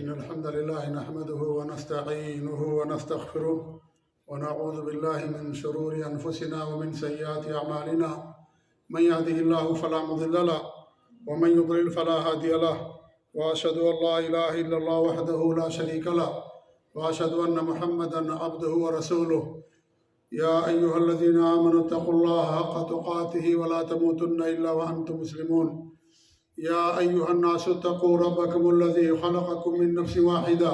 إن الحمد لله نحمده ونستعينه ونستغفره ونعوذ بالله من شرور أنفسنا ومن سيئات أعمالنا من يهده الله فلا مضل له ومن يضلل فلا هادي له وأشهد أن لا إله إلا الله وحده لا شريك له وأشهد أن محمدا عبده ورسوله يا أيها الذين آمنوا اتقوا الله حق تقاته ولا تموتن إلا وأنتم مسلمون يا أيها الناس اتقوا ربكم الذي خلقكم من نفس واحدة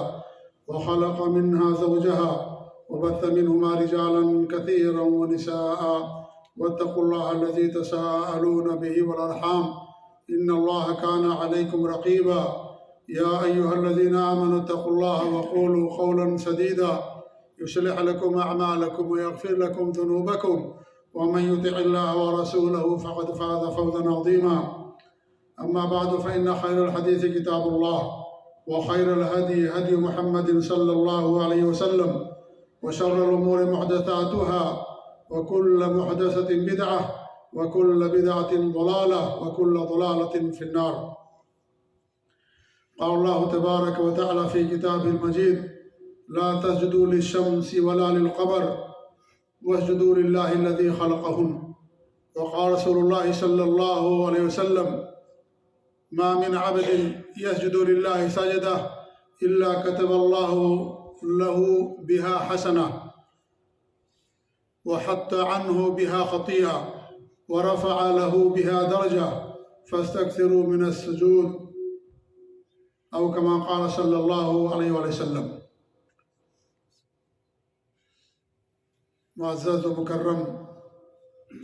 وخلق منها زوجها وبث منهما رجالا كثيرا ونساء واتقوا الله الذي تساءلون به والأرحام إن الله كان عليكم رقيبا يا أيها الذين آمنوا اتقوا الله وقولوا قولا سديدا يصلح لكم أعمالكم ويغفر لكم ذنوبكم ومن يطع الله ورسوله فقد فاز فوزا عظيما أما بعد فإن خير الحديث كتاب الله وخير الهدي هدي محمد صلى الله عليه وسلم وشر الأمور محدثاتها وكل محدثة بدعة وكل بدعة ضلالة وكل ضلالة في النار. قال الله تبارك وتعالى في كتابه المجيد: لا تسجدوا للشمس ولا للقمر واسجدوا لله الذي خلقهن. وقال رسول الله صلى الله عليه وسلم: ما من عبد يسجد لله سجدة إلا كتب الله له بها حسنة وحط عنه بها خطيئة ورفع له بها درجة فاستكثروا من السجود، أو كما قال صلى الله عليه وسلم. معزز و مکرم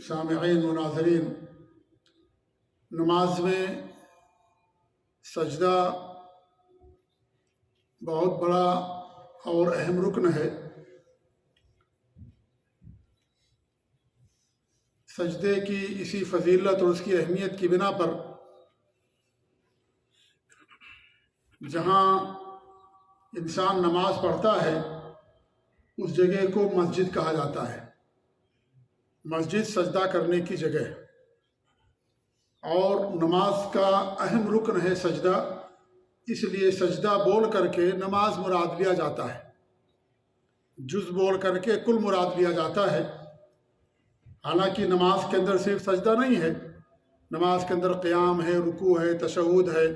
سامعین و ناظرین، نماز میں سجدہ بہت بڑا اور اہم رکن ہے۔ سجدے کی اسی فضیلت اور اس کی اہمیت کی بنا پر جہاں انسان نماز پڑھتا ہے اس جگہ کو مسجد کہا جاتا ہے۔ مسجد سجدہ کرنے کی جگہ ہے اور نماز کا اہم رکن ہے سجدہ، اس لیے سجدہ بول کر کے نماز مراد لیا جاتا ہے، جز بول کر کے کل مراد لیا جاتا ہے۔ حالانکہ نماز کے اندر صرف سجدہ نہیں ہے، نماز کے اندر قیام ہے، رکوع ہے، تشہد ہے،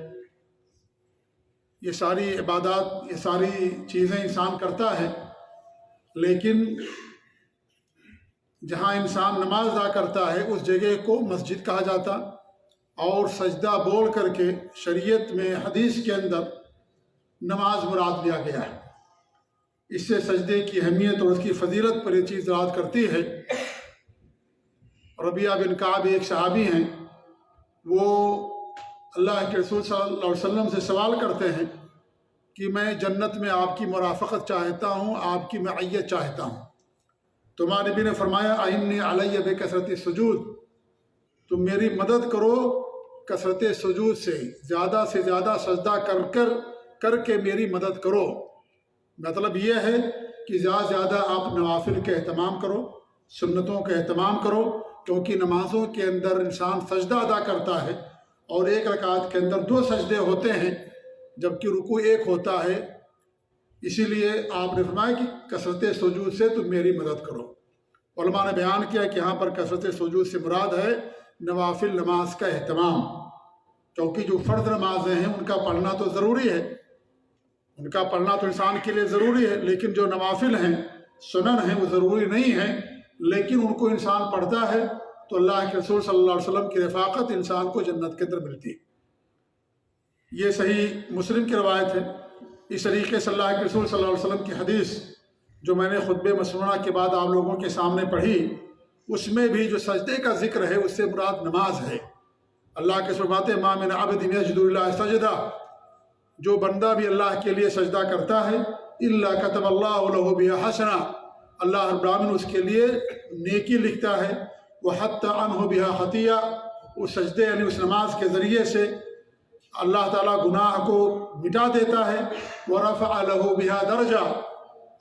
یہ ساری عبادات، یہ ساری چیزیں انسان کرتا ہے، لیکن جہاں انسان نماز ادا کرتا ہے اس جگہ کو مسجد کہا جاتا، اور سجدہ بول کر کے شریعت میں حدیث کے اندر نماز مراد لیا گیا ہے۔ اس سے سجدے کی اہمیت اور اس کی فضیلت پر یہ چیز دلالت کرتی ہے۔ ربیعہ بن کعب ایک صحابی ہیں، وہ اللہ کے رسول صلی اللہ علیہ وسلم سے سوال کرتے ہیں کہ میں جنت میں آپ کی مرافقت چاہتا ہوں، آپ کی معیت چاہتا ہوں۔ تو ہمارے نبی نے فرمایا: اعنی علی بکثرۃ السجود، تم میری مدد کرو کثرت سجود سے زیادہ سجدہ کر کے میری مدد کرو۔ مطلب یہ ہے کہ زیادہ آپ نوافل کا اہتمام کرو، سنتوں کا اہتمام کرو، کیونکہ نمازوں کے اندر انسان سجدہ ادا کرتا ہے اور ایک رکعت کے اندر 2 سجدے ہوتے ہیں جبکہ رکوع 1 ہوتا ہے۔ اسی لیے آپ نے فرمایا کہ کثرت سجود سے تم میری مدد کرو۔ علماء نے بیان کیا کہ یہاں پر کثرت سجود سے مراد ہے نوافل نماز کا اہتمام، کیونکہ جو فرض نمازیں ہیں ان کا پڑھنا تو ضروری ہے، ان کا پڑھنا تو انسان کے لیے ضروری ہے، لیکن جو نوافل ہیں، سنن ہیں، وہ ضروری نہیں ہیں، لیکن ان کو انسان پڑھتا ہے تو اللہ کے رسول صلی اللہ علیہ وسلم کی رفاقت انسان کو جنت کے اندر ملتی ہے۔ یہ صحیح مسلم کی روایت ہے۔ اس طریقے سے اللہ کے رسول صلی اللہ علیہ وسلم کی حدیث جو میں نے خطبہ مسنونہ کے بعد آپ لوگوں کے سامنے پڑھی، اس میں بھی جو سجدے کا ذکر ہے اس سے مراد نماز ہے۔ اللہ کے رسول فرماتے ہیں: ما من عبد یسجد للہ سجدہ، جو بندہ بھی اللہ کے لیے سجدہ کرتا ہے، الا کتب اللہ لہ بہا حسنہ، اللہ رب العالمین اس کے لیے نیکی لکھتا ہے، وحط عنہ بہا خطیئہ، اس سجدے یعنی اس نماز کے ذریعے سے اللہ تعالیٰ گناہ کو مٹا دیتا ہے، ورفع لہ بہا درجہ،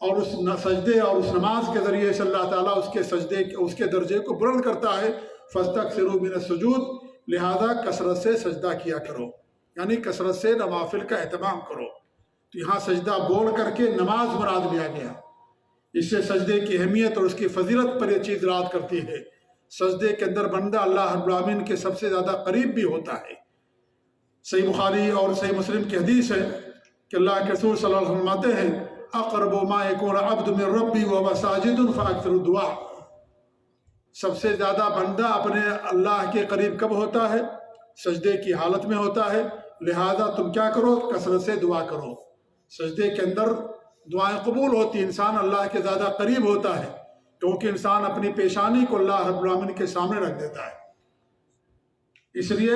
اور اس سجدے اور اس نماز کے ذریعے سے اللہ تعالیٰ اس کے درجے کو بلند کرتا ہے۔ فاستکثروا من السجود، لہذا کثرت سے سجدہ کیا کرو، یعنی کثرت سے نوافل کا اہتمام کرو۔ تو یہاں سجدہ بول کر کے نماز مراد لیا گیا۔ اس سے سجدے کی اہمیت اور اس کی فضیلت پر یہ چیز دلالت کرتی ہے۔ سجدے کے اندر بندہ اللہ رب العالمین کے سب سے زیادہ قریب بھی ہوتا ہے۔ صحیح بخاری اور صحیح مسلم کی حدیث ہے کہ اللہ کے رسول صلی اللہ علیہ وسلم فرماتے ہیں اقرب ما یکون عبد من ربی وهو ساجد فاکثر الدعاء۔ سب سے زیادہ بندہ اپنے اللہ کے قریب کب ہوتا ہے؟ سجدے کی حالت میں ہوتا ہے، لہذا تم کیا کرو؟ کثرت سے دعا کرو۔ سجدے کے اندر دعائیں قبول ہوتی، انسان اللہ کے زیادہ قریب ہوتا ہے، کیونکہ انسان اپنی پیشانی کو اللہ رب العالمین کے سامنے رکھ دیتا ہے۔ اس لیے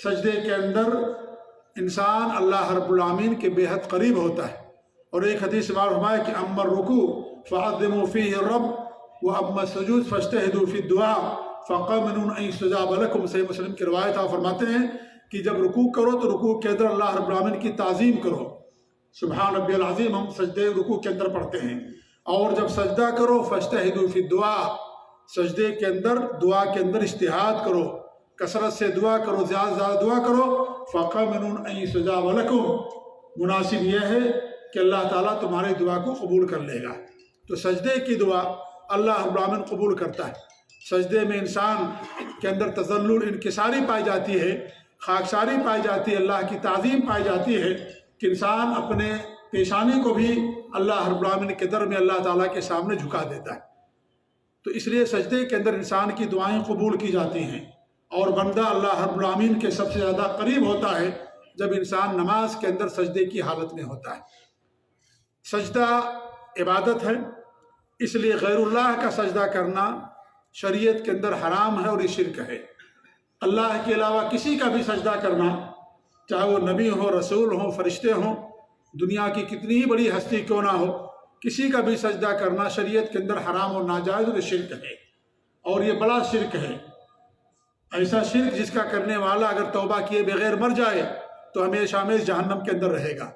سجدے کے اندر انسان اللہ رب العالمین کے بے حد قریب ہوتا ہے۔ اور ایک حدیث میں فرمایا کہ اما الرکوع فعظموا فیہ الرب واما السجود فاجتہدوا فی الدعاء فقمنوا ان یستجاب لکم۔ صحیح مسلم کی روایت آپ فرماتے ہیں کہ جب رکوع کرو تو رکوع کے اندر اللہ رب العالمین کی تعظیم کرو، سبحان ربی العظیم ہم سجدے رکوع کے اندر پڑھتے ہیں۔ اور جب سجدہ کرو فاجتہدوا فی الدعاء، سجدے کے اندر دعا کے اندر اجتہاد کرو، کثرت سے دعا کرو، زیادہ زیادہ دعا کرو۔ فقمنوا ان یستجاب لکم، مناسب یہ ہے کہ اللہ تعالیٰ تمہاری دعا کو قبول کر لے گا۔ تو سجدے کی دعا اللہ رب العالمین قبول کرتا ہے۔ سجدے میں انسان کے اندر تذلل، انکساری پائی جاتی ہے، خاکساری پائی جاتی ہے، اللہ کی تعظیم پائی جاتی ہے کہ انسان اپنے پیشانی کو بھی اللہ رب العالمین کے در میں اللہ تعالیٰ کے سامنے جھکا دیتا ہے۔ تو اس لیے سجدے کے اندر انسان کی دعائیں قبول کی جاتی ہیں، اور بندہ اللہ رب العالمین کے سب سے زیادہ قریب ہوتا ہے جب انسان نماز کے اندر سجدے کی حالت میں ہوتا ہے۔ سجدہ عبادت ہے، اس لیے غیر اللہ کا سجدہ کرنا شریعت کے اندر حرام ہے اور یہ شرک ہے۔ اللہ کے علاوہ کسی کا بھی سجدہ کرنا، چاہے وہ نبی ہو، رسول ہو، فرشتے ہوں، دنیا کی کتنی ہی بڑی ہستی کیوں نہ ہو، کسی کا بھی سجدہ کرنا شریعت کے اندر حرام اور ناجائز اور شرک ہے، اور یہ بڑا شرک ہے۔ ایسا شرک جس کا کرنے والا اگر توبہ کیے بغیر مر جائے تو ہمیشہ ہمیشہ جہنم کے اندر رہے گا۔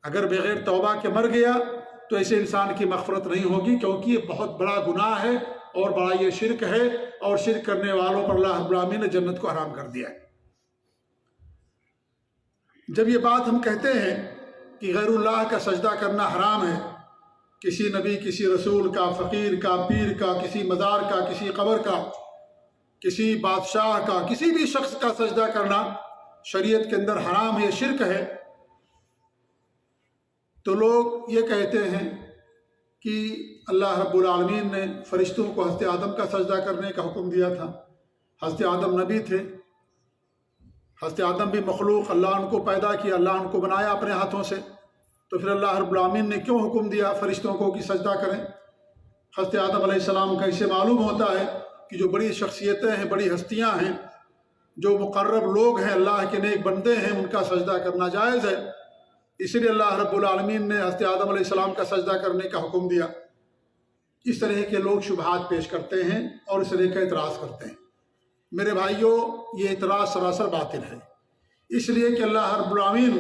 اگر بغیر توبہ کے مر گیا تو ایسے انسان کی مغفرت نہیں ہوگی، کیونکہ یہ بہت بڑا گناہ ہے اور بڑا یہ شرک ہے، اور شرک کرنے والوں پر اللہ رب العالمین نے جنت کو حرام کر دیا ہے۔ جب یہ بات ہم کہتے ہیں کہ غیر اللہ کا سجدہ کرنا حرام ہے، کسی نبی، کسی رسول کا، فقیر کا، پیر کا، کسی مزار کا، کسی قبر کا، کسی بادشاہ کا، کسی بھی شخص کا سجدہ کرنا شریعت کے اندر حرام ہے، شرک ہے، تو لوگ یہ کہتے ہیں کہ اللہ رب العالمین نے فرشتوں کو حضرت آدم کا سجدہ کرنے کا حکم دیا تھا۔ حضرت آدم نبی تھے، حضرت آدم بھی مخلوق، اللہ ان کو پیدا کیا، اللہ ان کو بنایا اپنے ہاتھوں سے، تو پھر اللہ رب العالمین نے کیوں حکم دیا فرشتوں کو کہ سجدہ کریں؟ حضرت آدم علیہ السلام کا اسے معلوم ہوتا ہے کہ جو بڑی شخصیتیں ہیں، بڑی ہستیاں ہیں، جو مقرب لوگ ہیں، اللہ کے نیک بندے ہیں، ان کا سجدہ کرنا جائز ہے، اس لیے اللہ رب العالمین نے حضرت آدم علیہ السلام کا سجدہ کرنے کا حکم دیا۔ اس طرح کے لوگ شبہات پیش کرتے ہیں اور اس طرح کا اعتراض کرتے ہیں۔ میرے بھائیوں، یہ اعتراض سراسر باطل ہے، اس لیے کہ اللہ رب العالمین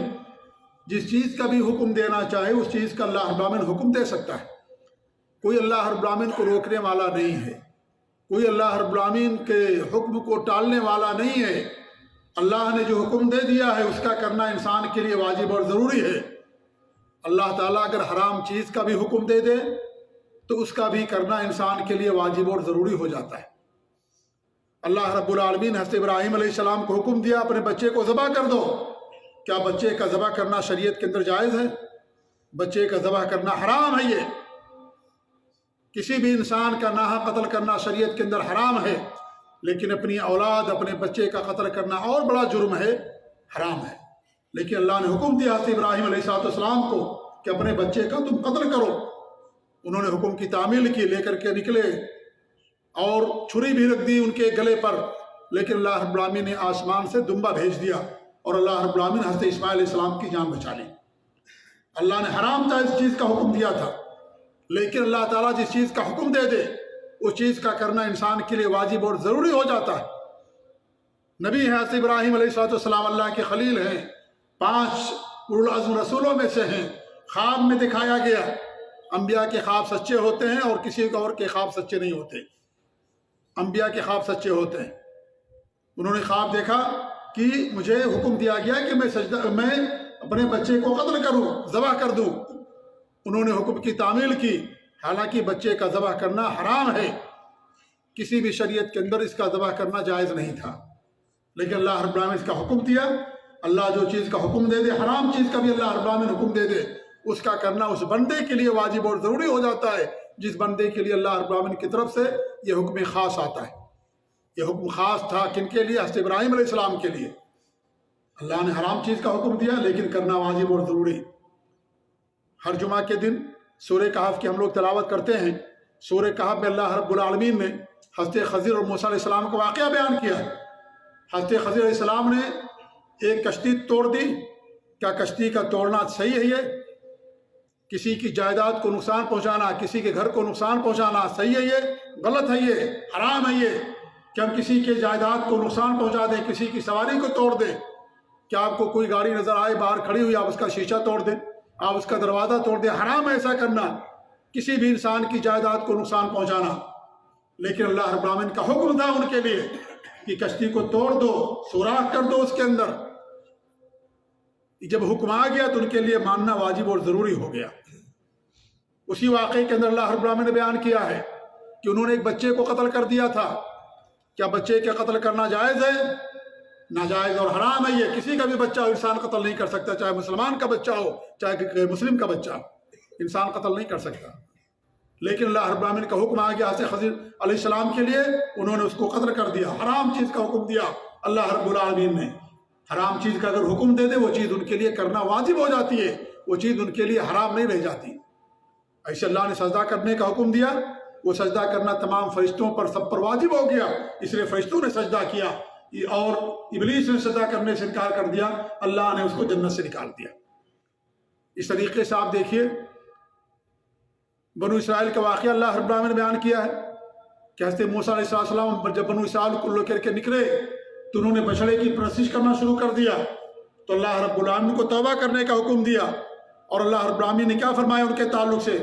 جس چیز کا بھی حکم دینا چاہے اس چیز کا اللہ رب العالمین حکم دے سکتا ہے۔ کوئی اللہ رب العالمین کو روکنے والا نہیں ہے، کوئی اللہ رب العالمین کے حکم کو ٹالنے والا نہیں ہے۔ اللہ نے جو حکم دے دیا ہے اس کا کرنا انسان کے لیے واجب اور ضروری ہے۔ اللہ تعالیٰ اگر حرام چیز کا بھی حکم دے دے تو اس کا بھی کرنا انسان کے لیے واجب اور ضروری ہو جاتا ہے۔ اللہ رب العالمین حضرت ابراہیم علیہ السلام کو حکم دیا اپنے بچے کو ذبح کر دو، کیا بچے کا ذبح کرنا شریعت کے اندر جائز ہے؟ بچے کا ذبح کرنا حرام ہے۔ یہ کسی بھی انسان کا ناحق قتل کرنا شریعت کے اندر حرام ہے، لیکن اپنی اولاد، اپنے بچے کا قتل کرنا اور بڑا جرم ہے، حرام ہے۔ لیکن اللہ نے حکم دیا حضرت ابراہیم علیہ السلام کو کہ اپنے بچے کا تم قتل کرو۔ انہوں نے حکم کی تعمیل کی، لے کر کے نکلے اور چھری بھی رکھ دی ان کے گلے پر، لیکن اللہ رب العالمین نے آسمان سے دمبا بھیج دیا اور اللہ رب العالمین حضرت اسماعیل علیہ السلام کی جان بچا لی۔ اللہ نے حرام چیز کا حکم دیا تھا، لیکن اللہ تعالیٰ جس چیز کا حکم دے دے اس چیز کا کرنا انسان کے لیے واجب اور ضروری ہو جاتا ہے۔ نبی ہیں حضرت ابراہیم علیہ السلام، اللہ کے خلیل ہیں، 5 اولو العزم رسولوں میں سے ہیں۔ خواب میں دکھایا گیا، انبیاء کے خواب سچے ہوتے ہیں اور کسی اور کے خواب سچے نہیں ہوتے، انبیاء کے خواب سچے ہوتے ہیں۔ انہوں نے خواب دیکھا کہ مجھے حکم دیا گیا کہ میں اپنے بچے کو قتل کروں، ذبح کر دوں۔ انہوں نے حکم کی تعمیل کی، حالانکہ بچے کا ذبح کرنا حرام ہے، کسی بھی شریعت کے اندر اس کا ذبح کرنا جائز نہیں تھا، لیکن اللہ رب العالمین اس کا حکم دیا۔ اللہ جو چیز کا حکم دے دے، حرام چیز کا بھی اللہ رب العالمین حکم دے دے، اس کا کرنا اس بندے کے لیے واجب اور ضروری ہو جاتا ہے جس بندے کے لیے اللہ رب العالمین کی طرف سے یہ حکم خاص آتا ہے۔ یہ حکم خاص تھا کن کے لیے؟ حضرت ابراہیم علیہ السلام کے لیے۔ اللہ نے حرام چیز کا حکم دیا لیکن کرنا واجب اور ضروری۔ ہر جمعہ کے دن سورہ کہف کی ہم لوگ تلاوت کرتے ہیں۔ سورہ کہف میں اللہ رب العالمین نے حضرت خضر اور موسیٰ علیہ السلام کا واقعہ بیان کیا ہے۔ حضرت خضر علیہ السلام نے ایک کشتی توڑ دی۔ کیا کشتی کا توڑنا صحیح ہے؟ یہ کسی کی جائیداد کو نقصان پہنچانا، کسی کے گھر کو نقصان پہنچانا صحیح ہے؟ یہ غلط ہے، یہ حرام ہے۔ یہ کہ ہم کسی کے جائیداد کو نقصان پہنچا دیں، کسی کی سواری کو توڑ دیں۔ کیا آپ کو کوئی گاڑی نظر آئے باہر کھڑی ہوئی، آپ اس کا شیشہ توڑ دیں، آپ اس کا دروازہ توڑ دیں؟ حرام ہے ایسا کرنا، کسی بھی انسان کی جائیداد کو نقصان پہنچانا۔ لیکن اللہ رب العالمین کا حکم تھا ان کے لیے کہ کشتی کو توڑ دو، سوراخ کر دو اس کے اندر۔ جب حکم آ گیا تو ان کے لیے ماننا واجب اور ضروری ہو گیا۔ اسی واقعے کے اندر اللہ رب العالمین نے بیان کیا ہے کہ انہوں نے ایک بچے کو قتل کر دیا تھا۔ کیا بچے کے قتل کرنا جائز ہے؟ ناجائز اور حرام ہے۔ یہ کسی کا بھی بچہ ہو انسان قتل نہیں کر سکتا، چاہے مسلمان کا بچہ ہو چاہے غیر مسلم کا بچہ ہو، انسان قتل نہیں کر سکتا۔ لیکن اللہ رب العالمین کا حکم آ گیا حضرت خضر علیہ السلام کے لیے، انہوں نے اس کو قتل کر دیا۔ حرام چیز کا حکم دیا اللہ رب العالمین نے۔ حرام چیز کا اگر حکم دے دے وہ چیز ان کے لیے کرنا واجب ہو جاتی ہے، وہ چیز ان کے لیے حرام نہیں رہ جاتی۔ ایسے اللہ نے سجدہ کرنے کا حکم دیا، وہ سجدہ کرنا تمام فرشتوں پر سب پر واجب ہو گیا، اس لیے فرشتوں نے سجدہ کیا، اور ابلیس نے سجدہ کرنے سے انکار کر دیا، اللہ نے اس کو جنت سے نکال دیا۔ اس طریقے سے آپ دیکھیے بنو اسرائیل کا واقعہ اللہ رب العالمین نے بیان کیا ہے کہ حضرت موسیٰ علیہ السلام جب بنو اسرائیل کو لے کر کے نکلے تو انہوں نے بچڑے کی پرستش کرنا شروع کر دیا، تو اللہ رب العالمین کو توبہ کرنے کا حکم دیا۔ اور اللہ رب العالمین نے کیا فرمایا ان کے تعلق سے؟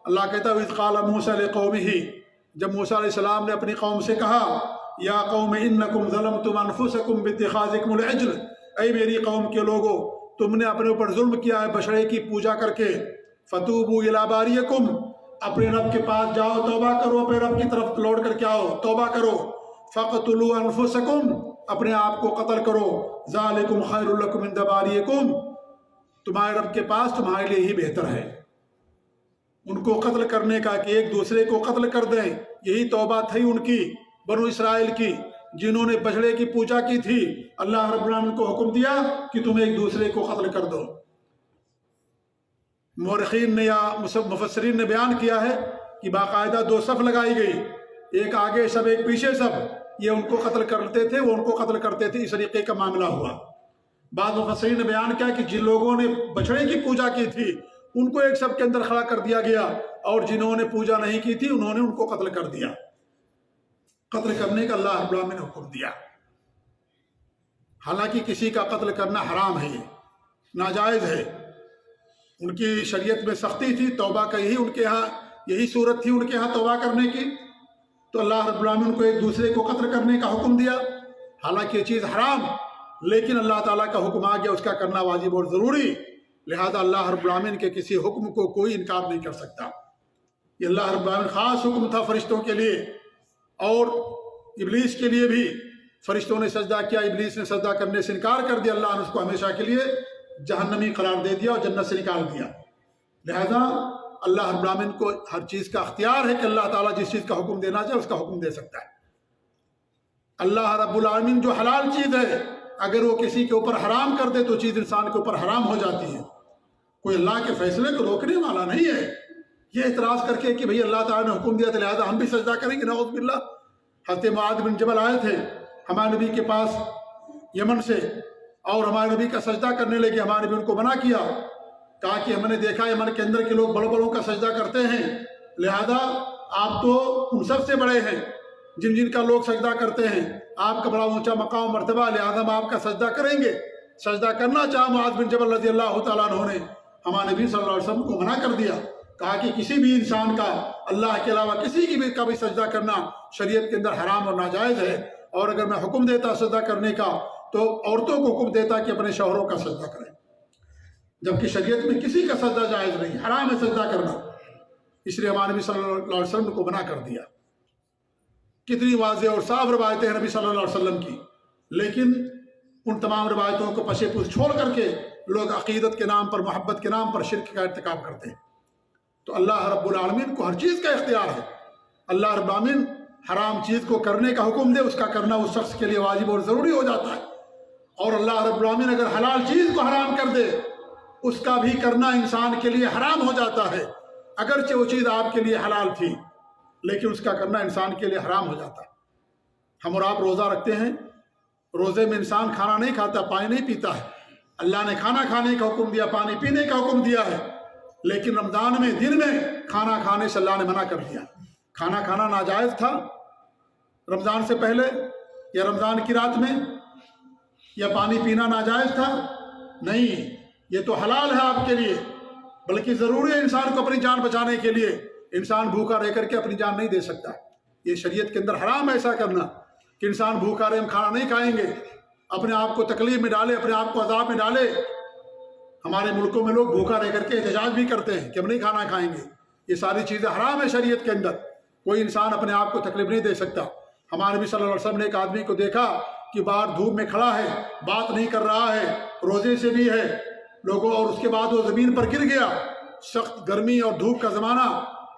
اللہ کہتا ہے وَإِذْ قَالَ مُوسَىٰ لِقَوْمِهِ، جب موسیٰ علیہ السلام نے اپنی قوم سے کہا یا قوم انکم ظلمتم انفسکم باتخاذکم العجل، اے میری قوم کے لوگو تم نے اپنے اوپر ظلم کیا ہے بچڑے کی پوجا کر کے، فتوبوا الی باریکم، اپنے رب کے پاس جاؤ، توبہ کرو، اپنے رب کی طرف لوٹ کر کے آؤ، توبہ کرو، فقتلوا انفسکم، اپنے آپ کو قتل کرو، ذالکم خیر لکم عند باریکم، تمہارے رب کے پاس تمہارے لیے ہی بہتر ہے۔ ان کو قتل کرنے کا کہ ایک دوسرے کو قتل کر دیں، یہی توبہ تھی ان کی، بنو اسرائیل کی، جنہوں نے بچڑے کی پوجا کی تھی۔ اللہ رب العالمین کو حکم دیا کہ تم ایک دوسرے کو قتل کر دو۔ مورخین نے یا مفسرین نے بیان کیا ہے کہ باقاعدہ دو صف لگائی گئی، ایک آگے سب ایک پیچھے سب، یہ ان کو قتل کرتے تھے وہ ان کو قتل کرتے تھے، اس طریقے کا معاملہ ہوا۔ بعض مفسرین نے بیان کیا کہ جن لوگوں نے بچڑے کی پوجا کی تھی ان کو ایک سب کے اندر کھڑا کر دیا گیا، اور جنہوں نے پوجا نہیں کی تھی انہوں نے ان کو قتل کر دیا۔ قتل کرنے کا اللہ رب العالمین نے حکم دیا، حالانکہ کسی کا قتل کرنا حرام ہے، یہ ناجائز ہے۔ ان کی شریعت میں سختی تھی، توبہ کا ان کے ہاں یہی صورت تھی ان کے ہاں توبہ کرنے کی، تو اللہ رب العالمین کو ایک دوسرے کو قتل کرنے کا حکم دیا، حالانکہ یہ چیز حرام، لیکن اللہ تعالیٰ کا حکم آ گیا، اس کا کرنا واجب اور ضروری، لہذا اللہ رب العالمین کے کسی حکم کو کوئی انکار نہیں کر سکتا۔ یہ اللہ رب العالمین خاص حکم تھا فرشتوں کے لیے، اور ابلیس کے لیے بھی۔ فرشتوں نے سجدہ کیا، ابلیس نے سجدہ کرنے سے انکار کر دیا، اللہ نے اس کو ہمیشہ کے لیے جہنمی قرار دے دیا اور جنت سے نکال دیا۔ لہذا اللہ رب العالمین کو ہر چیز کا اختیار ہے کہ اللہ تعالیٰ جس چیز کا حکم دینا چاہے اس کا حکم دے سکتا ہے۔ اللہ رب العالمین جو حلال چیز ہے اگر وہ کسی کے اوپر حرام کر دے تو چیز انسان کے اوپر حرام ہو جاتی ہے، کوئی اللہ کے فیصلے کو روکنے والا نہیں ہے۔ یہ اعتراض کر کے کہ بھئی اللہ تعالیٰ نے حکم دیا تو لہذا ہم بھی سجدہ کریں گے، نعوذ باللہ۔ حضرت معاذ بن جبل آئے تھے ہمارے نبی کے پاس یمن سے، اور ہمارے نبی کا سجدہ کرنے لگے، ہمارے نبی ان کو منع کیا، کہا کہ ہم نے دیکھا یمن کے اندر کے لوگ بڑوں بڑوں کا سجدہ کرتے ہیں، لہذا آپ تو ان سب سے بڑے ہیں جن جن کا لوگ سجدہ کرتے ہیں، آپ کا بڑا اونچا مقام مرتبہ، لہذا ہم آپ کا سجدہ کریں گے۔ سجدہ کرنا چاہا معاذ بن جبل رضی اللہ تعالیٰ عنہ نے، ہمارے نبی صلی اللہ علیہ وسلم کو منع کر دیا، کہا کہ کسی بھی انسان کا اللہ کے علاوہ کسی کی کا بھی سجدہ کرنا شریعت کے اندر حرام اور ناجائز ہے، اور اگر میں حکم دیتا سجدہ کرنے کا تو عورتوں کو حکم دیتا کہ اپنے شوہروں کا سجدہ کریں۔ جبکہ شریعت میں کسی کا سجدہ جائز نہیں، حرام ہے سجدہ کرنا، اس لیے ہمارے نبی صلی اللہ علیہ وسلم کو منع کر دیا۔ کتنی واضح اور صاف روایتیں ہیں نبی صلی اللہ علیہ وسلم کی، لیکن ان تمام روایتوں کو پشے پوش چھوڑ کر کے لوگ عقیدت کے نام پر، محبت کے نام پر شرک کا ارتکاب کرتے ہیں۔ تو اللہ رب العالمین کو ہر چیز کا اختیار ہے۔ اللہ رب العالمین حرام چیز کو کرنے کا حکم دے، اس کا کرنا اس شخص کے لیے واجب اور ضروری ہو جاتا ہے، اور اللہ رب العالمین اگر حلال چیز کو حرام کر دے، اس کا بھی کرنا انسان کے لیے حرام ہو جاتا ہے، اگرچہ وہ چیز آپ کے لیے حلال تھی لیکن اس کا کرنا انسان کے لیے حرام ہو جاتا ہے۔ ہم اور آپ روزہ رکھتے ہیں، روزے میں انسان کھانا نہیں کھاتا، پانی نہیں پیتا ہے، اللہ نے کھانا کھانے کا حکم دیا، پانی پینے کا حکم دیا ہے، لیکن رمضان میں دن میں کھانا کھانے سے اللہ نے منع کر دیا۔ کھانا کھانا ناجائز تھا رمضان سے پہلے یا رمضان کی رات میں، یا پانی پینا ناجائز تھا؟ نہیں، یہ تو حلال ہے آپ کے لیے، بلکہ ضروری ہے انسان کو اپنی جان بچانے کے لیے۔ انسان بھوکا رہ کر کے اپنی جان نہیں دے سکتا، یہ شریعت کے اندر حرام ہے ایسا کرنا کہ انسان بھوکا رہے، ہم کھانا نہیں کھائیں گے، اپنے آپ کو تکلیف میں ڈالے، اپنے آپ کو عذاب میں ڈالے۔ ہمارے ملکوں میں لوگ بھوکا رہ کر کے احتجاج بھی کرتے ہیں کہ ہم نہیں کھانا کھائیں گے۔ یہ ساری چیزیں حرام ہے شریعت کے اندر، کوئی انسان اپنے آپ کو تکلیف نہیں دے سکتا۔ ہمارے نبی صلی اللہ علیہ وسلم نے ایک آدمی کو دیکھا کہ باہر دھوپ میں کھڑا ہے، بات نہیں کر رہا ہے، روزے سے بھی ہے لوگوں، اور اس کے بعد وہ زمین پر گر گیا، سخت گرمی اور دھوپ کا زمانہ۔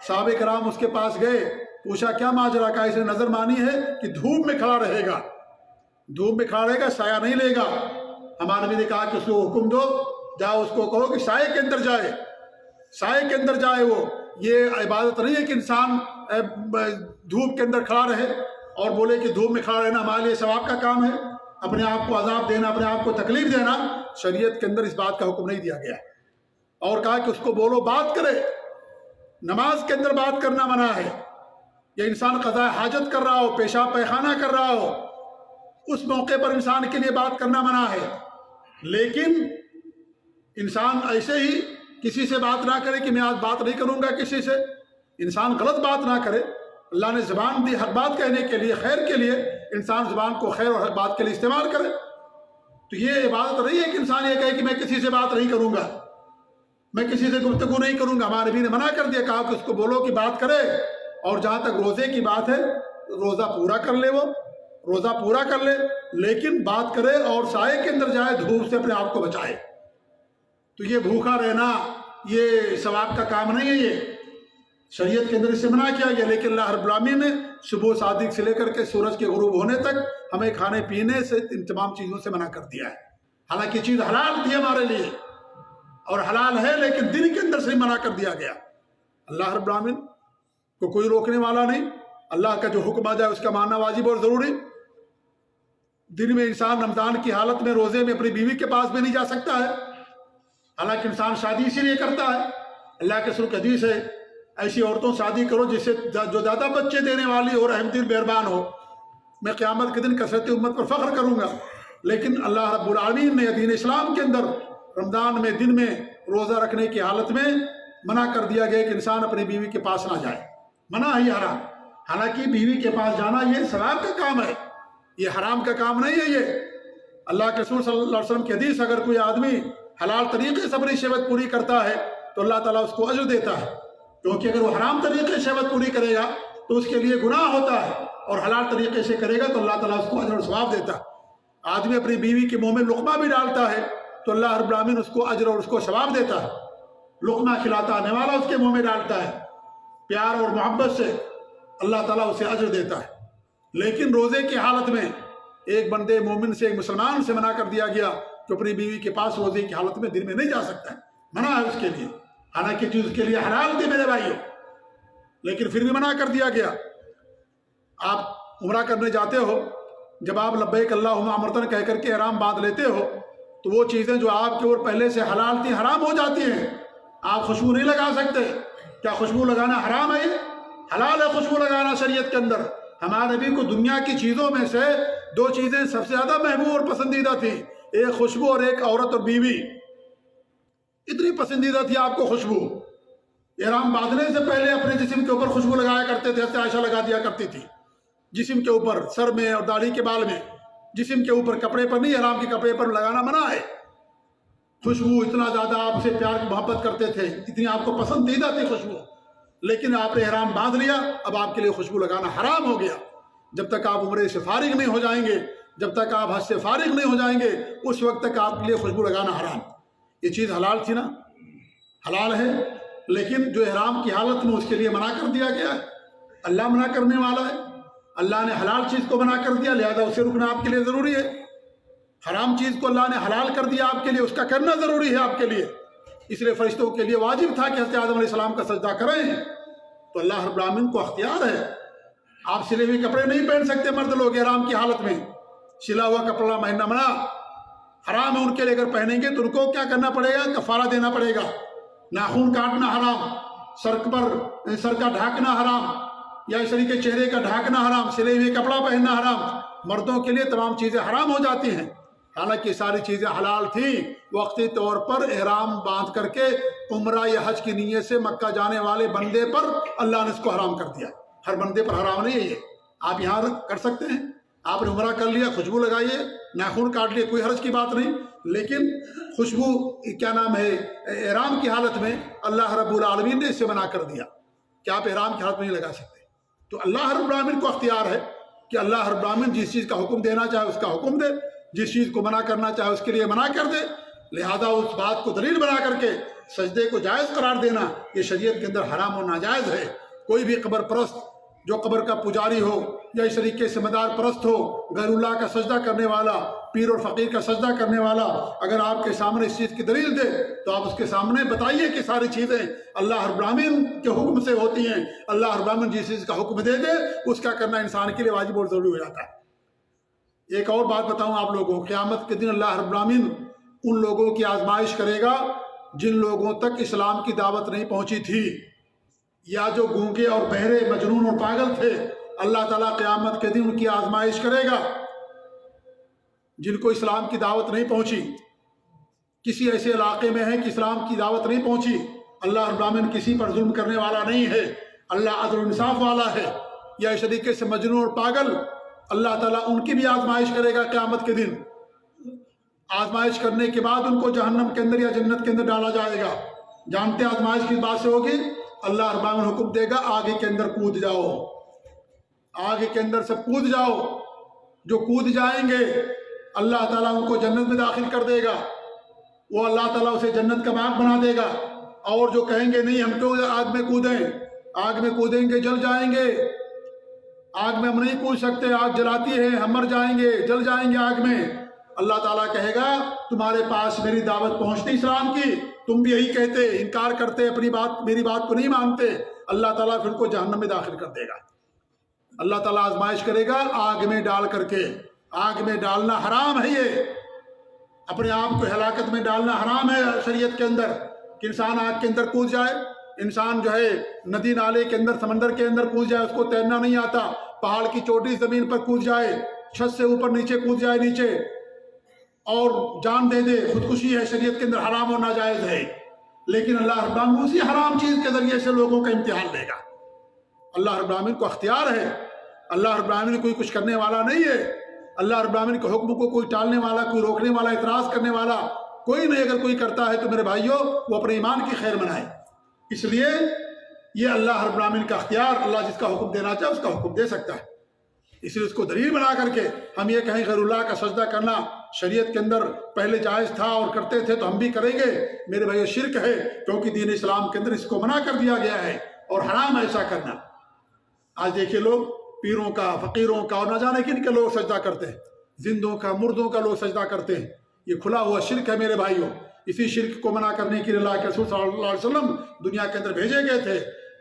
صحابہ کرام اس کے پاس گئے، پوچھا کیا ماجرا کا، اس نے نظر مانی ہے کہ دھوپ میں کھڑا رہے گا، دھوپ میں کھڑا رہے گا، سایہ نہیں لے گا۔ ہمارے نبی نے کہا کہ اس کو حکم دو، جاؤ اس کو کہو کہ سائے کے اندر جائے، سائے کے اندر جائے۔ وہ یہ عبادت نہیں ہے کہ انسان دھوپ کے اندر کھڑا رہے اور بولے کہ دھوپ میں کھڑا رہنا ہمارے لیے ثواب کا کام ہے، اپنے آپ کو عذاب دینا، اپنے آپ کو تکلیف دینا۔ شریعت کے اندر اس بات کا حکم نہیں دیا گیا، اور کہا کہ اس کو بولو بات کرے۔ نماز کے اندر بات کرنا منع ہے، یا انسان قضاء حاجت کر رہا ہو، پیشاب پیخانہ کر رہا ہو، اس موقع پر انسان کے لیے بات کرنا منع ہے۔ لیکن انسان ایسے ہی کسی سے بات نہ کرے کہ میں آج بات نہیں کروں گا کسی سے، انسان غلط بات نہ کرے۔ اللہ نے زبان دی ہر بات کہنے کے لیے، خیر کے لیے، انسان زبان کو خیر اور ہر بات کے لیے استعمال کرے۔ تو یہ عبادت نہیں ہے کہ انسان یہ کہے کہ میں کسی سے بات نہیں کروں گا، میں کسی سے گفتگو نہیں کروں گا۔ ہمارے نبی نے منع کر دیا، کہا کہ اس کو بولو کہ بات کرے۔ اور جہاں تک روزے کی بات ہے، روزہ پورا کر لے، وہ روزہ پورا کر لے، لیکن بات کرے اور سائے کے اندر جائے، دھوپ سے اپنے آپ کو بچائے۔ تو یہ بھوکا رہنا یہ ثواب کا کام نہیں ہے، یہ شریعت کے اندر اس سے منع کیا گیا۔ لیکن اللہ رب العالمین نے صبح صادق سے لے کر کے سورج کے غروب ہونے تک ہمیں کھانے پینے سے، ان تمام چیزوں سے منع کر دیا ہے۔ حالانکہ یہ چیز حلال تھی ہمارے لیے اور حلال ہے، لیکن دن کے اندر سے منع کر دیا گیا۔ اللہ رب العالمین کو کوئی روکنے والا نہیں، اللہ کا جو حکم آ جائے اس کا ماننا واجب اور ضروری۔ دن میں انسان رمضان کی حالت میں روزے میں اپنی بیوی کے پاس بھی نہیں جا سکتا ہے، حالانکہ انسان شادی اسی لیے کرتا ہے۔ اللہ کے رسول کی حدیث ہے، ایسی عورتوں شادی کرو جس سے جو زیادہ بچے دینے والی ہو، رحم دل مہربان ہو، میں قیامت کے دن کثرت امت پر فخر کروں گا۔ لیکن اللہ رب العالمین نے دین اسلام کے اندر رمضان میں دن میں روزہ رکھنے کی حالت میں منع کر دیا گیا کہ انسان اپنی بیوی کے پاس نہ جائے، منع ہے، حرام۔ حالانکہ بیوی کے پاس جانا یہ ثواب کا کام ہے، یہ حرام کا کام نہیں ہے۔ یہ اللہ کے رسول صلی اللہ علیہ وسلم کی حدیث، اگر کوئی آدمی حلال طریقے سے اپنی شہوت پوری کرتا ہے تو اللہ تعالیٰ اس کو اجر دیتا ہے، کیونکہ اگر وہ حرام طریقے سے شہوت پوری کرے گا تو اس کے لیے گناہ ہوتا ہے، اور حلال طریقے سے کرے گا تو اللہ تعالیٰ اس کو اجر و ثواب دیتا ہے۔ آدمی اپنی بیوی کے منہ میں لقمہ بھی ڈالتا ہے تو اللہ رب العالمین اس کو اجر اور اس کو ثواب دیتا ہے۔ لقمہ کھلاتا ہے، نوالا اس کے منہ میں ڈالتا ہے، پیار اور محبت سے اللہ تعالیٰ اسے اجر دیتا ہے۔ لیکن روزے کی حالت میں ایک بندے مومن سے، ایک مسلمان سے منع کر دیا گیا کہ اپنی بیوی کے پاس روزے کی حالت میں دن میں نہیں جا سکتا ہے، منع ہے اس کے لیے، حالانکہ چیز اس کے لیے حلال تھی میرے بھائیوں، لیکن پھر بھی منع کر دیا گیا۔ آپ عمرہ کرنے جاتے ہو، جب آپ لبیک اللہم امرتن کہہ کر کے احرام باندھ لیتے ہو تو وہ چیزیں جو آپ کے اوپر پہلے سے حلال تھی حرام ہو جاتی ہیں۔ آپ خوشبو نہیں لگا سکتے، کیا خوشبو لگانا حرام ہے؟ حلال ہے خوشبو لگانا شریعت کے اندر۔ ہمارے نبی کو دنیا کی چیزوں میں سے دو چیزیں سب سے زیادہ محبوب اور پسندیدہ تھی، ایک خوشبو اور ایک عورت اور بیوی۔ اتنی پسندیدہ تھی آپ کو خوشبو، احرام باندھنے سے پہلے اپنے جسم کے اوپر خوشبو لگایا کرتے تھے، عائشہ لگا دیا کرتی تھی جسم کے اوپر، سر میں اور داڑھی کے بال میں، جسم کے اوپر، کپڑے پر نہیں، احرام کے کپڑے پر لگانا منع ہے۔ خوشبو اتنا زیادہ آپ سے پیار محبت کرتے تھے، اتنی آپ کو پسندیدہ تھی خوشبو، لیکن آپ نے احرام باندھ لیا، اب آپ کے لیے خوشبو لگانا حرام ہو گیا۔ جب تک آپ عمرے سے فارغ نہیں ہو جائیں گے، جب تک آپ حج سے فارغ نہیں ہو جائیں گے، اس وقت تک آپ کے لیے خوشبو لگانا حرام۔ یہ چیز حلال تھی نا، حلال ہے، لیکن جو احرام کی حالت میں اس کے لیے منع کر دیا گیا ہے، اللہ منع کرنے والا ہے، اللہ نے حلال چیز کو منع کر دیا، لہذا اسے رکنا آپ کے لیے ضروری ہے۔ حرام چیز کو اللہ نے حلال کر دیا آپ کے لیے، اس کا کرنا ضروری ہے آپ کے لیے، اس لیے فرشتوں کے لیے واجب تھا کہ حضرت آدم علیہ السلام کا سجدہ کریں۔ تو اللہ رب العالمین کو اختیار ہے، آپ سلے ہوئے کپڑے نہیں پہن سکتے مرد لوگ احرام کی حالت میں، سلا ہوا کپڑا پہننا منع، حرام ہے ان کے لیے۔ اگر پہنیں گے تو ان کو کیا کرنا پڑے گا؟ کفارہ دینا پڑے گا، ناخن کاٹنا حرام، سر کا ڈھانکنا حرام، یا اس طریقے چہرے کا ڈھانکنا حرام، سلے ہوئے کپڑا پہننا حرام۔ مردوں کے لیے تمام چیزیں حرام ہو جاتی ہیں، حالانکہ ساری چیزیں حلال تھیں۔ وقتی طور پر احرام باندھ کر کے عمرہ یا حج کی نیت سے مکہ جانے والے بندے پر اللہ نے اس کو حرام کر دیا، ہر بندے پر حرام نہیں ہے یہ۔ آپ یہاں کر سکتے ہیں، آپ نے عمرہ کر لیا، خوشبو لگائیے، ناخن کاٹ لیے، کوئی حرج کی بات نہیں، لیکن خوشبو کیا نام ہے احرام کی حالت میں اللہ رب العالمین نے اسے منع کر دیا کہ آپ احرام کی حالت میں نہیں لگا سکتے۔ تو اللہ رب العالمین کو اختیار ہے کہ اللہ رب العالمین جس چیز کا حکم دینا چاہے اس کا حکم دے، جس چیز کو منع کرنا چاہے اس کے لیے منع کر دے، لہذا اس بات کو دلیل بنا کر کے سجدے کو جائز قرار دینا یہ شریعت کے اندر حرام و ناجائز ہے۔ کوئی بھی قبر پرست جو قبر کا پجاری ہو یا اس طریقے سے مدار پرست ہو، غیر اللہ کا سجدہ کرنے والا، پیر اور فقیر کا سجدہ کرنے والا، اگر آپ کے سامنے اس چیز کی دلیل دے تو آپ اس کے سامنے بتائیے کہ ساری چیزیں اللہ رب العالمین کے حکم سے ہوتی ہیں۔ اللہ رب العالمین جس چیز کا حکم دے دے اس کا کرنا انسان کے لیے واجب اور ضروری ہو جاتا ہے۔ ایک اور بات بتاؤں آپ لوگوں کو، قیامت کے دن اللہ رب العالمین ان لوگوں کی آزمائش کرے گا جن لوگوں تک اسلام کی دعوت نہیں پہنچی تھی، یا جو گونگے اور بہرے، مجنون اور پاگل تھے، اللہ تعالیٰ قیامت کے دن ان کی آزمائش کرے گا۔ جن کو اسلام کی دعوت نہیں پہنچی، کسی ایسے علاقے میں ہے کہ اسلام کی دعوت نہیں پہنچی، اللہ رب العالمین کسی پر ظلم کرنے والا نہیں ہے، اللہ عدل و انصاف والا ہے، یا اس طریقے سے مجنون اور پاگل، اللہ تعالیٰ ان کی بھی آزمائش کرے گا قیامت کے دن۔ آزمائش کرنے کے بعد ان کو جہنم کے اندر یا جنت کے اندر ڈالا جائے گا۔ جانتے آزمائش کس بات سے ہوگی؟ اللہ رب العالمین حکم دے گا آگے کے اندر کود جاؤ، آگے کے اندر سے کود جاؤ۔ جو کود جائیں گے اللہ تعالیٰ ان کو جنت میں داخل کر دے گا، وہ اللہ تعالیٰ اسے جنت کا باغ بنا دے گا۔ اور جو کہیں گے نہیں ہم کیوں آگ میں کودیں، آگ میں کودیں گے جل جائیں گے، آگ میں ہم نہیں کود سکتے، آگ جلاتی ہے، ہم مر جائیں گے، جل جائیں گے آگ میں، اللہ تعالیٰ کہے گا تمہارے پاس میری دعوت پہنچتی اسلام کی، تم بھی یہی کہتے، انکار کرتے، اپنی بات میری بات کو نہیں مانتے، اللہ تعالیٰ پھر کو جہنم میں داخل کر دے گا۔ اللہ تعالیٰ آزمائش کرے گا آگ میں ڈال کر کے، آگ میں ڈالنا حرام ہے، یہ اپنے آپ کو ہلاکت میں ڈالنا حرام ہے شریعت کے اندر، کہ انسان آگ کے اندر کود جائے، انسان جو ہے ندی نالے کے اندر، سمندر کے اندر کود جائے، اس کو تیرنا نہیں آتا، پہاڑ کی چوٹی زمین پر کود جائے، چھت سے اوپر نیچے کود جائے نیچے اور جان دے دے، خودکشی ہے شریعت کے اندر حرام و ناجائز ہے۔ لیکن اللہ رب العالمین اسی حرام چیز کے ذریعے سے لوگوں کا امتحان لے گا۔ اللہ رب العالمین کو اختیار ہے، اللہ رب العالمین کوئی کچھ کرنے والا نہیں ہے، اللہ رب العالمین کے حکم کو کوئی ٹالنے والا، کوئی روکنے والا، اعتراض کرنے والا کوئی نہیں۔ اگر کوئی کرتا ہے تو میرے بھائیوں وہ اپنے ایمان کی خیر منائے۔ اس لیے یہ اللہ رب العالمین کا اختیار، اللہ جس کا حکم دینا چاہے اس کا حکم دے سکتا ہے۔ اس لیے اس کو دلیل بنا کر کے ہم یہ کہیں غیر اللہ کا سجدہ کرنا شریعت کے اندر پہلے جائز تھا اور کرتے تھے تو ہم بھی کریں گے، میرے بھائی شرک ہے، کیونکہ دین اسلام کے اندر اس کو منع کر دیا گیا ہے اور حرام ہے ایسا کرنا۔ آج دیکھیے لوگ پیروں کا، فقیروں کا اور نہ جانے کن کے لوگ سجدہ کرتے ہیں، زندوں کا، مردوں کا لوگ سجدہ کرتے ہیں، یہ کھلا ہوا شرک ہے میرے بھائیوں۔ اسی شرک کو منع کرنے کے لیے اللہ کے رسول صلی اللہ علیہ وسلم دنیا کے اندر بھیجے گئے تھے۔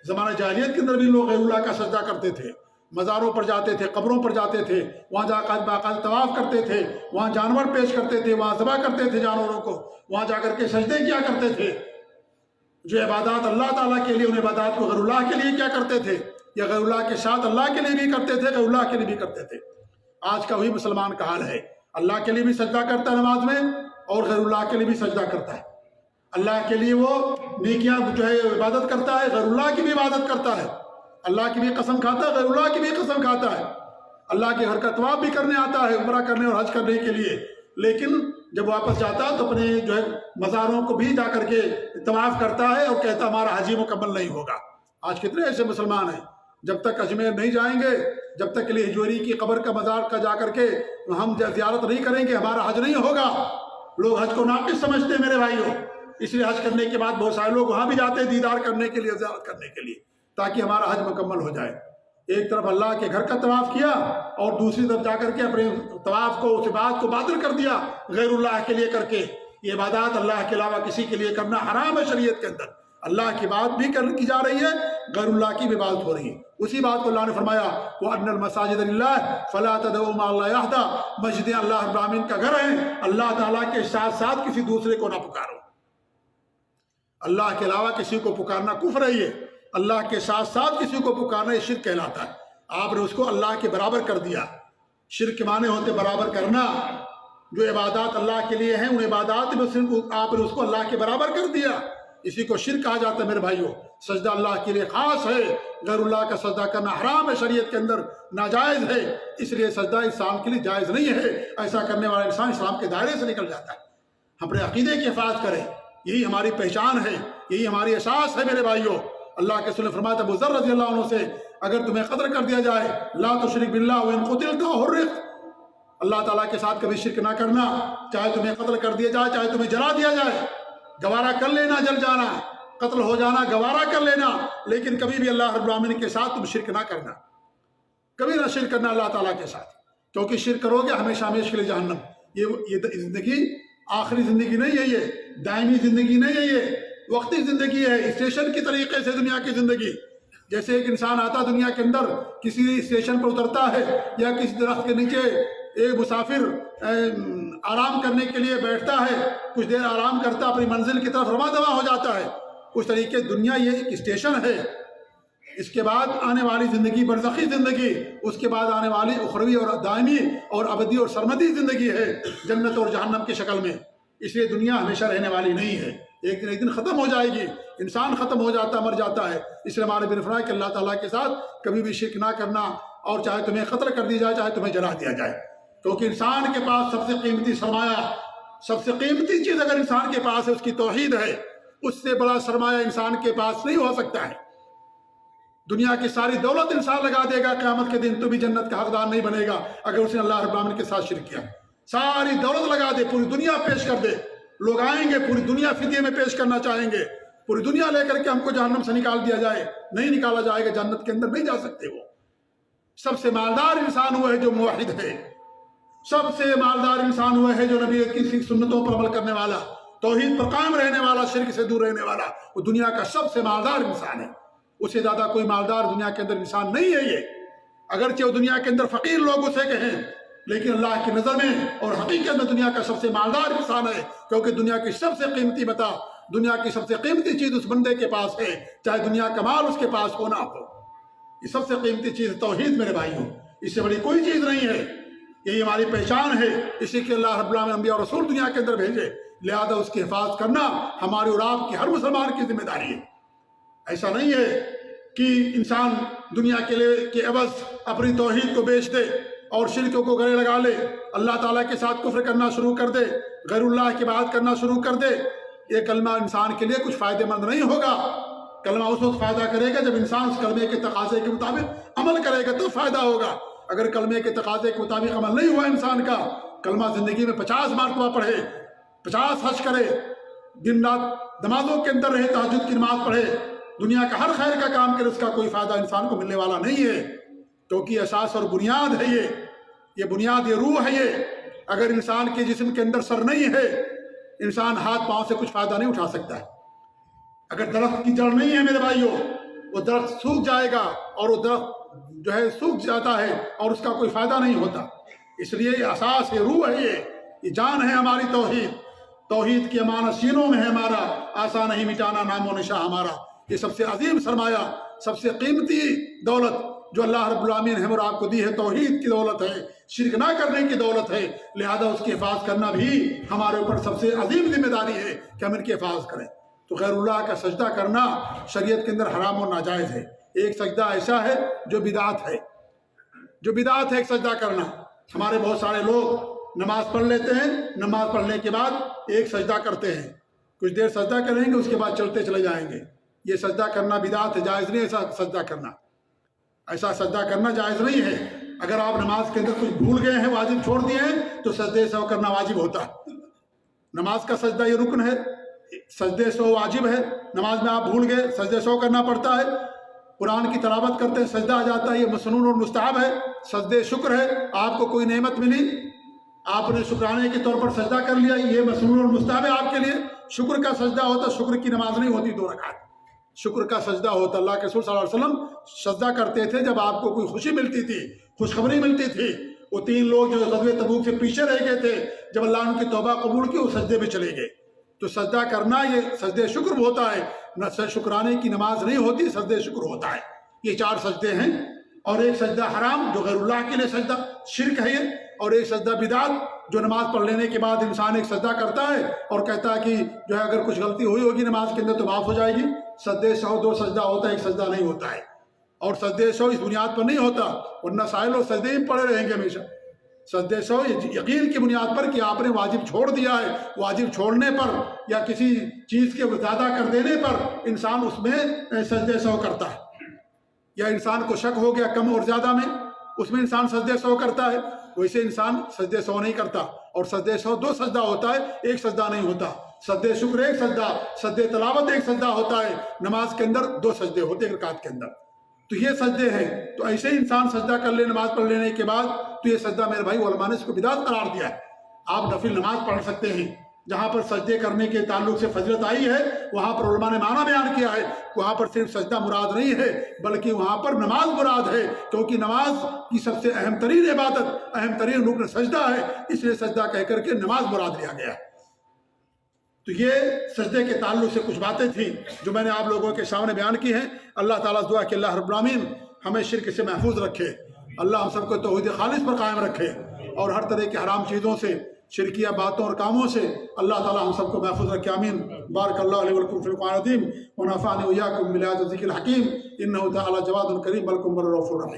زمانہ جاہلیت کے اندر بھی لوگ غیر اللہ کا سجدہ کرتے تھے، مزاروں پر جاتے تھے، قبروں پر جاتے تھے، وہاں جا کر باقاعدہ طواف کرتے تھے، وہاں جانور پیش کرتے تھے، وہاں ذبح کرتے تھے جانوروں کو، وہاں جا کر کے سجدے کیا کرتے تھے۔ جو عبادات اللہ تعالیٰ کے لیے، ان عبادات کو غیر اللہ کے لیے کیا کرتے تھے، یا غیر اللہ کے ساتھ اللہ کے لیے بھی کرتے تھے، غیر اللہ کے لیے بھی کرتے تھے۔ آج کا وہی مسلمان کا حال ہے، اللہ کے لیے بھی سجدہ کرتا ہے نماز میں اور غیر اللہ کے لیے بھی سجدہ کرتا ہے۔ اللہ کے لیے وہ نیکیاں جو ہے عبادت کرتا ہے، غیر اللہ کی بھی عبادت کرتا ہے، اللہ کی بھی قسم کھاتا ہے، غیر اللہ کی بھی قسم کھاتا ہے، اللہ کے گھر کا طواف بھی کرنے آتا ہے، عمرہ کرنے اور حج کرنے کے لیے، لیکن جب واپس جاتا ہے تو اپنے جو ہے مزاروں کو بھی جا کر کے طواف کرتا ہے اور کہتا ہمارا حج مکمل نہیں ہوگا۔ آج کتنے ایسے مسلمان ہیں جب تک اجمیر نہیں جائیں گے، جب تک علی حجویری کی قبر کا مزار کا جا کر کے ہم زیارت نہیں کریں گے، ہمارا حج نہیں ہوگا۔ لوگ حج کو ناقص سمجھتے ہیں میرے بھائیوں، اس لیے حج کرنے کے بعد بہت سارے لوگ وہاں بھی جاتے ہیں دیدار کرنے کے لیے، زیارت کرنے کے لیے، تاکہ ہمارا حج مکمل ہو جائے۔ ایک طرف اللہ کے گھر کا طواف کیا اور دوسری طرف جا کر کے اپنے طواف کو، اس عبادت کو باطل کر دیا غیر اللہ کے لیے کر کے۔ یہ عبادات اللہ کے علاوہ کسی کے لیے کرنا حرام ہے شریعت کے اندر۔ اللہ کی بات بھی کی جا رہی ہے، غیر اللہ کی بھی بات ہو رہی ہے۔ اسی بات کو اللہ نے فرمایا وَأَنَّ الْمَسَاجِدَ لِلَّهِ فَلَا تَدْعُوا مَعَ اللَّهِ أَحَدًا، مسجدیں اللہ رب العالمین کا گھر ہیں، اللہ تعالیٰ کے ساتھ ساتھ کسی دوسرے کو نہ پکارو۔ اللہ کے علاوہ کسی کو پکارنا کفر ہے، یہ اللہ کے ساتھ ساتھ کسی کو پکارنا یہ شرک کہلاتا ہے۔ آپ نے اس کو اللہ کے برابر کر دیا۔ شرک کے معنی ہوتے برابر کرنا، جو عبادات اللہ کے لیے ہیں ان عبادات میں آپ نے اس کو اللہ کے برابر کر دیا، اسی کو شرک کہا جاتا ہے میرے بھائیوں۔ سجدہ اللہ کے لیے خاص ہے، غیر اللہ کا سجدہ کرنا حرام ہے، شریعت کے اندر ناجائز ہے، اس لیے سجدہ انسان کے لیے جائز نہیں ہے۔ ایسا کرنے والا انسان اسلام کے دائرے سے نکل جاتا ہے۔ ہم اپنے عقیدے کی حفاظت کریں، یہی ہماری پہچان ہے، یہی ہماری اساس ہے میرے بھائیوں۔ اللہ کے رسول نے فرمایا ابو ذر رضی اللہ عنہ سے، اگر تمہیں قتل کر دیا جائے لا تشرک باللہ وان قتلت حرقت، اللہ تعالیٰ کے ساتھ کبھی شرک نہ کرنا، چاہے تمہیں قتل کر دیا جائے چاہے تمہیں جلا دیا جائے، گوارا کر لینا، جل جانا، قتل ہو جانا گوارا کر لینا، لیکن کبھی بھی اللہ رب العالمین کے ساتھ تم شرک نہ کرنا، کبھی نہ شرک کرنا اللہ تعالیٰ کے ساتھ، کیونکہ شرک کرو گے ہمیشہ ہمیشہ کے لیے جہنم۔ یہ زندگی آخری زندگی نہیں ہے، یہ دائمی زندگی نہیں ہے، یہ وقتی زندگی ہے، اسٹیشن کی طریقے سے دنیا کی زندگی۔ جیسے ایک انسان آتا دنیا کے اندر، کسی اسٹیشن پر اترتا ہے یا کسی درخت کے نیچے ایک مسافر آرام کرنے کے لیے بیٹھتا ہے، کچھ دیر آرام کرتا اپنی منزل کی طرف رواں دواں ہو جاتا ہے، اس طریقے دنیا یہ ایک اسٹیشن ہے۔ اس کے بعد آنے والی زندگی برزخی زندگی، اس کے بعد آنے والی اخروی اور دائمی اور ابدی اور سرمدی زندگی ہے، جنت اور جہنم کی شکل میں۔ اس لیے دنیا ہمیشہ رہنے والی نہیں ہے، ایک دن ختم ہو جائے گی، انسان ختم ہو جاتا مر جاتا ہے۔ اس لیے ہمارے بن فرمایا کہ اللہ تعالیٰ کے ساتھ کبھی بھی شرک نہ کرنا، اور چاہے تمہیں قتل کر دیا جائے چاہے تمہیں جلا دیا جائے، کیونکہ انسان کے پاس سب سے قیمتی سرمایہ، سب سے قیمتی چیز اگر انسان کے پاس ہے اس کی توحید ہے، اس سے بڑا سرمایہ انسان کے پاس نہیں ہو سکتا ہے۔ دنیا کی ساری دولت انسان لگا دے گا قیامت کے دن تو بھی جنت کا حقدار نہیں بنے گا اگر اس نے اللہ رب العالمین کے ساتھ شرک کیا۔ ساری دولت لگا دے، پوری دنیا پیش کر دے، لوگ آئیں گے پوری دنیا فدیے میں پیش کرنا چاہیں گے، پوری دنیا لے کر کے ہم کو جہنم سے نکال دیا جائے، نہیں نکالا جائے گا، جنت کے اندر نہیں جا سکتے۔ وہ سب سے مالدار انسان ہوا ہے جو موحد ہے، سب سے مالدار انسان ہوا ہے جو نبی کی سنتوں پر عمل کرنے والا، توحید پر قائم رہنے والا، شرک سے دور رہنے والا، وہ دنیا کا سب سے مالدار انسان ہے۔ اس سے زیادہ کوئی مالدار دنیا کے اندر انسان نہیں ہے۔ یہ اگرچہ وہ دنیا کے اندر فقیر لوگ اسے کہیں، لیکن اللہ کی نظر میں اور حقیقت میں دنیا کا سب سے مالدار انسان ہے، کیونکہ دنیا کی سب سے قیمتی متاع، دنیا کی سب سے قیمتی چیز اس بندے کے پاس ہے، چاہے دنیا کا مال اس کے پاس ہو نہ ہو۔ یہ سب سے قیمتی چیز توحید میرے بھائیوں، اس سے بڑی کوئی چیز نہیں ہے، یہی ہماری پہچان ہے، اسی کے اللہ رب العالمین انبیاء اور رسول دنیا کے اندر بھیجے، لہذا اس کی حفاظت کرنا ہماری اور آپ کی ہر مسلمان کی ذمہ داری ہے۔ ایسا نہیں ہے کہ انسان دنیا کے عوض اپنی توحید کو بیچ دے اور شرکوں کو گلے لگا لے، اللہ تعالیٰ کے ساتھ کفر کرنا شروع کر دے، غیر اللہ کی بات کرنا شروع کر دے۔ یہ کلمہ انسان کے لیے کچھ فائدہ مند نہیں ہوگا۔ کلمہ اس وقت فائدہ کرے گا جب انسان اس کلمے کے تقاضے کے مطابق عمل کرے گا تو فائدہ ہوگا۔ اگر کلمے کے تقاضے کے مطابق عمل نہیں ہوا انسان کا، کلمہ زندگی میں 50 مرتبہ پڑھے، 50 حج کرے، دن رات نمازوں کے اندر رہے، تہجد کی نماز پڑھے، دنیا کا ہر خیر کا کام کرے، اس کا کوئی فائدہ انسان کو ملنے والا نہیں ہے، کیونکہ اساس اور بنیاد ہے یہ بنیاد، یہ روح ہے۔ یہ اگر انسان کے جسم کے اندر سر نہیں ہے، انسان ہاتھ پاؤں سے کچھ فائدہ نہیں اٹھا سکتا ہے۔ اگر درخت کی جڑ نہیں ہے میرے بھائیوں، وہ درخت سوکھ جائے گا، اور وہ درخت جو ہے سوکھ جاتا ہے اور اس کا کوئی فائدہ نہیں ہوتا۔ اس لیے یہ اساس ہے، روح ہے، یہ جان ہے ہماری توحید۔ توحید کی امانت سینوں میں ہے ہمارا، آسان نہیں مٹانا نام و نشاں ہمارا۔ یہ سب سے عظیم سرمایہ، سب سے قیمتی دولت جو اللہ رب العالمین نے ہم اور آپ کو دی ہے، توحید کی دولت ہے، شرک نہ کرنے کی دولت ہے، لہذا اس کی حفاظت کرنا بھی ہمارے اوپر سب سے عظیم ذمہ داری ہے کہ ہم ان کی حفاظت کریں۔ تو غیر اللہ کا سجدہ کرنا شریعت کے اندر حرام اور ناجائز ہے۔ ایک سجدہ ایسا ہے جو بدعت ہے، جو بدعت ہے ایک سجدہ کرنا۔ ہمارے بہت سارے لوگ نماز پڑھ لیتے ہیں، نماز پڑھنے کے بعد ایک سجدہ کرتے ہیں، کچھ دیر سجدہ کریں گے، اس کے بعد چلتے چلے جائیں گے۔ یہ سجدہ کرنا بدعت ہے، جائز نہیں ایسا سجدہ کرنا، ایسا سجدہ کرنا جائز نہیں ہے۔ اگر آپ نماز کے اندر کچھ بھول گئے ہیں، واجب چھوڑ دیے ہیں، تو سجدے سہو کرنا واجب ہوتا ہے۔ نماز کا سجدہ یہ رکن ہے، سجدے سہو واجب ہے۔ نماز میں آپ بھول گئے، سجدے سہو کرنا پڑتا ہے۔ قرآن کی تلاوت کرتے ہیں، سجدہ آ جاتا ہے، یہ مسنون اور مستحب ہے۔ سجدے شکر ہے، آپ کو کوئی نعمت ملی، آپ نے شکرانے کے طور پر سجدہ کر لیا، یہ مسنون اور مستحب ہے آپ کے لیے۔ شکر کا سجدہ ہوتا، شکر کی نماز نہیں ہوتی 2 رکعت، شکر کا سجدہ ہوتا۔ اللہ کے رسول صلی اللہ علیہ وسلم سجدہ کرتے تھے جب آپ کو کوئی خوشی ملتی تھی، خوشخبری ملتی تھی۔ وہ 3 لوگ جو غزوہ تبوک سے پیچھے رہ گئے تھے، جب اللہ نے ان کی توبہ قبول کی، وہ سجدے میں چلے گئے۔ تو سجدہ کرنا یہ سجدے شکر ہوتا ہے، نہ شکرانے کی نماز نہیں ہوتی، سجدے شکر ہوتا ہے۔ یہ 4 سجدے ہیں، اور ایک سجدہ حرام جو غیر اللہ کے لیے سجدہ شرک ہے یہ، اور ایک سجدہ بدعت جو نماز پڑھ لینے کے بعد انسان ایک سجدہ کرتا ہے اور کہتا ہے کہ جو ہے اگر کچھ غلطی ہوئی ہوگی نماز کے اندر تو معاف ہو جائے گی۔ سجدے سہو 2 سجدہ ہوتا ہے، ایک سجدہ نہیں ہوتا ہے، اور سجدے سہو اس بنیاد پر نہیں ہوتا، ورنہ سائے لوگ سجدے ہی پڑے رہیں گے ہمیشہ۔ سجدے سہو یقین کی بنیاد پر کہ آپ نے واجب چھوڑ دیا ہے، واجب چھوڑنے پر یا کسی چیز کے زیادہ کر دینے پر انسان اس میں سجدے سہو کرتا ہے، یا انسان کو شک ہو گیا کم اور زیادہ میں، اس میں انسان سجدے سہو کرتا ہے، ویسے انسان سجدے سہو نہیں کرتا۔ اور سجدے سہو 2 سجدہ ہوتا ہے، ایک سجدہ نہیں ہوتا۔ سجدے شکر ایک سجدہ، سجدے تلاوت ایک سجدہ ہوتا ہے۔ نماز کے اندر 2 سجدے ہوتے ہیں ایک رکعت کے اندر، تو یہ سجدے ہیں۔ تو ایسے انسان سجدہ کر لے نماز پڑھ لینے کے بعد، تو یہ سجدہ میرے بھائی علماء نے اس کو بدعت قرار دیا ہے۔ آپ نفل نماز پڑھ سکتے ہیں، جہاں پر سجدے کرنے کے تعلق سے فضیلت آئی ہے وہاں پر علماء نے معنی بیان کیا ہے، وہاں پر صرف سجدہ مراد نہیں ہے بلکہ وہاں پر نماز مراد ہے، کیونکہ نماز کی سب سے اہم ترین عبادت، اہم ترین رکن سجدہ ہے، اس لیے سجدہ کہہ کر کے نماز مراد لیا گیا ہے۔ تو یہ سجدے کے تعلق سے کچھ باتیں تھیں جو میں نے آپ لوگوں کے سامنے بیان کی ہیں۔ اللہ تعالیٰ سے دعا کہ اللہ رب العالمین ہمیں شرک سے محفوظ رکھے، اللہ ہم سب کو توحید خالص پر قائم رکھے، اور ہر طرح کی حرام چیزوں سے، شرکیہ باتوں اور کاموں سے اللہ تعالیٰ ہم سب کو محفوظ رکھے، آمین۔ بارک اللہ علیہ ولکم فی القرآن العظیم ونفعنی وإیاکم بالآیات والذکر الحکیم، انہ تعالی جواد کریم بلکم بر رؤوف رحیم۔